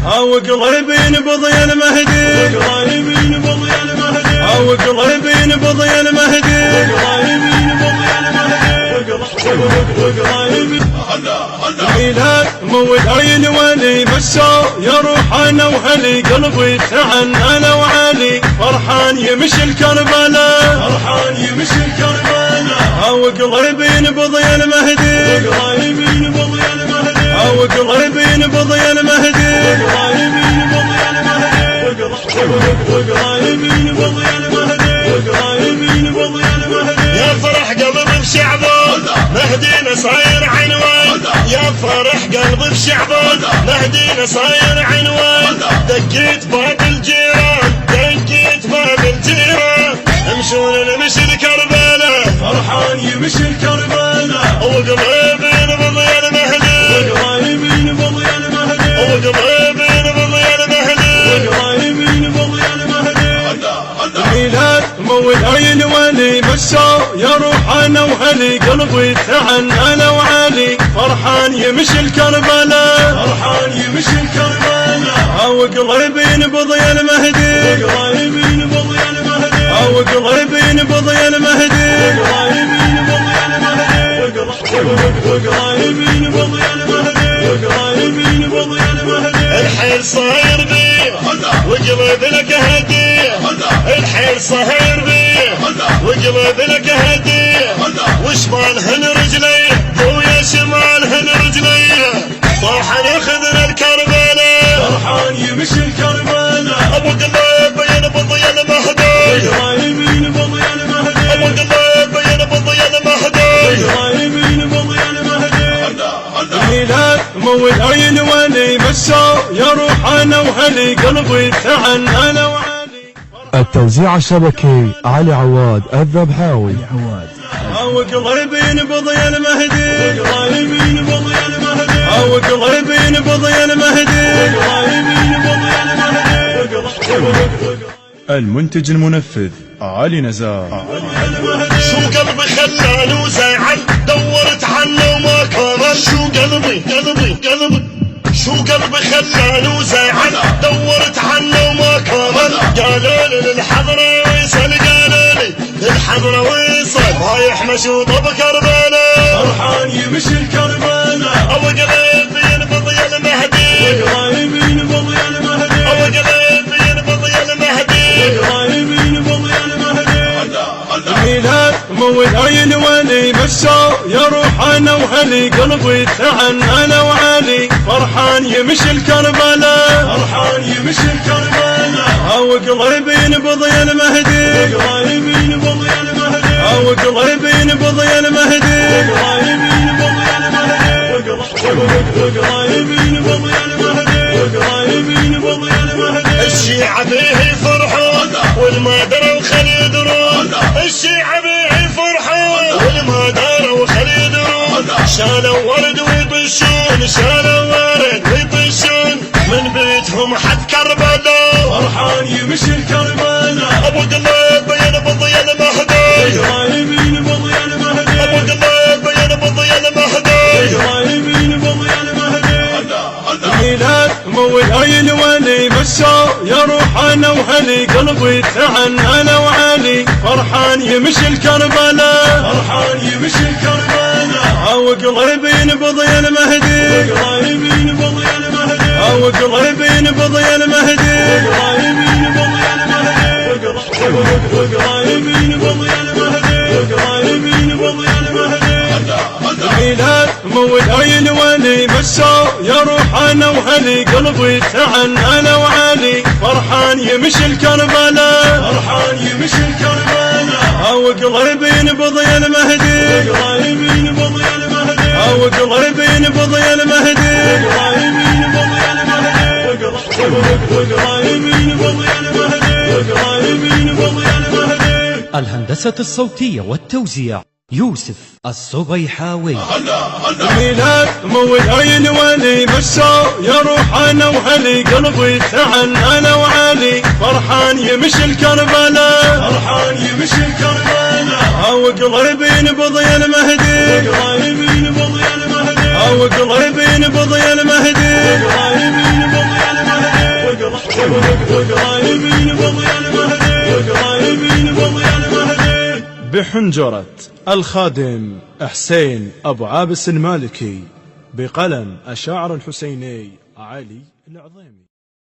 وقلبي نبض يا المهدي، وقلبي نبض يا المهدي، وقلبي نبض يا المهدي، وقلبي نبض يا المهدي، وقلبي ميلاد مولد عين ولي بشار يا روحنا وهلي، قلبي تهن انا وعلي فرحان يمشي الكربلاء، فرحان يمشي الكربلاء، وقلبي نبض يا المهدي، وقلبي نبض يا المهدي، وقلبي نبض يا المهدي، وقلبي نبض يا المهدي، وقلبي نبض يا المهدي، وقلبي نبض يا المهدي. يا فرح قلبي بشعبه مهدينا صاير عنوان، يا فرح قلبي بشعبه مهدينا صاير عنوان، دقيت باب الجيران دقيت باب الجيران، امشون نمشي الكربلاء فرحان يمشي الكربلاء، وقلبي نبض يا المهدي، وقلبي نبض يا المهدي، وقلبي نبض يا المهدي، وقلبي نبض يا المهدي. ميلاد مولد عين ولي بشار يا روحنا وهلي، قلبي تهن انا وعلي فرحان يمشي الكربلاء، فرحان يمشي الكربلاء، وقلبي نبض يا المهدي، وقلبي نبض يا المهدي، وقلبي نبض يا المهدي، وقلبي نبض يا المهدي، وقلبي نبض يا المهدي، وقلبي نبض يا المهدي. الحيل صاير بيه وقلب لك هديه، الحيل صاير بيه وقلب لك هديه، وشمالهن رجليه ويا شمالهن رجليه، طاح ناخذنا الكربلاء فرحان يمشي الكربلاء، ابو قلب ينبض يا المهدي، وقلبي نبض يا المهدي، ابو قلب ينبض يا المهدي، وقلبي نبض يا المهدي. ميلاد مولد عين ولي بشار يا روحنا وهلي، قلبي تهن انا وعلي. التوزيع الشبكي علي عواد الذبحاوي. وقلبي نبض يا المهدي، وقلبي نبض يا المهدي، وقلبي نبض يا المهدي، وقلبي نبض يا المهدي. المنتج المنفذ علي نزار. شو قلبي خلاني وزعل دورت عنه وما كمل، شو قلبي شو قلبي خلاني وزعل دورت عنه وما كمل، قالوا لي للحضرة ويصل، قالوا لي للحضرة ويصل، رايح مشوط بكربلاء فرحان يمشي الكربلاء، ابو قلبي ينبض يا المهدي، وقلبي نبض يا المهدي، ابو قلبي ينبض يا المهدي، وقلبي نبض يا المهدي. ميلاد مولد عين ولي بشار يا روحنا وهلي، قلبي تهن انا وعلي فرحان يمشي الكربلاء، فرحان يمشي الكربلاء، وقلبي نبض يا المهدي، وقلبي نبض يا المهدي، وقلبي نبض يا المهدي، وقلبي نبض يا المهدي، وقلبي نبض يا المهدي، وقلبي نبض يا المهدي. الشيعة فيه يفرحون والما دروا خلي يدرون، الشيعة فيه يفرحون والما دروا خلي يدرون، شالوا ورد ويطشون، شالوا ورد ويطشون، من بيتهم حد كربلاء فرحان يمشي الكربلاء، ابو قلب ينبض يا المهدي، وقلبي نبض يا المهدي، ابو قلب ينبض يا المهدي، وقلبي نبض يا المهدي. ميلاد مولد عين ولي بشار يا روحنا وهلي، قلبي تهن انا وعلي فرحان يمشي الكربلاء، فرحان يمشي الكربلاء، وقلبي نبض يا المهدي، وقلبي نبض يا المهدي، وقلبي نبض يا المهدي، وقلبي نبض يا المهدي، وقلبي نبض يا المهدي، وقلبي نبض يا المهدي. ميلاد مولد عين ولي بشار يا روحنا وهلي، قلبي تهن انا وعلي فرحان يمشي الكربلاء، فرحان يمشي الكربلاء، وقلبي نبض يا المهدي، وقلبي نبض يا المهدي، وقلبي نبض يا المهدي، وقلبي نبض يا المهدي، وقلبي نبض يا المهدي، وقلبي نبض يا المهدي. الهندسة الصوتية والتوزيع يوسف الصبيحاوي. ميلاد مولد عين ولي بشار يا روحنا وهلي، قلبي تهن انا وعلي فرحان يمشي الكربلاء، فرحان يمشي الكربلاء، وقلبي نبض يا المهدي، وقلبي نبض يا المهدي، وقلبي نبض يا المهدي، وقلبي نبض يا المهدي. وقرايبين بضي المهدي وقرايبين بضي المهدي. بحنجرة الخادم حسين أبو عابس المالكي، بقلم الشاعر الحسيني علي العظيمي.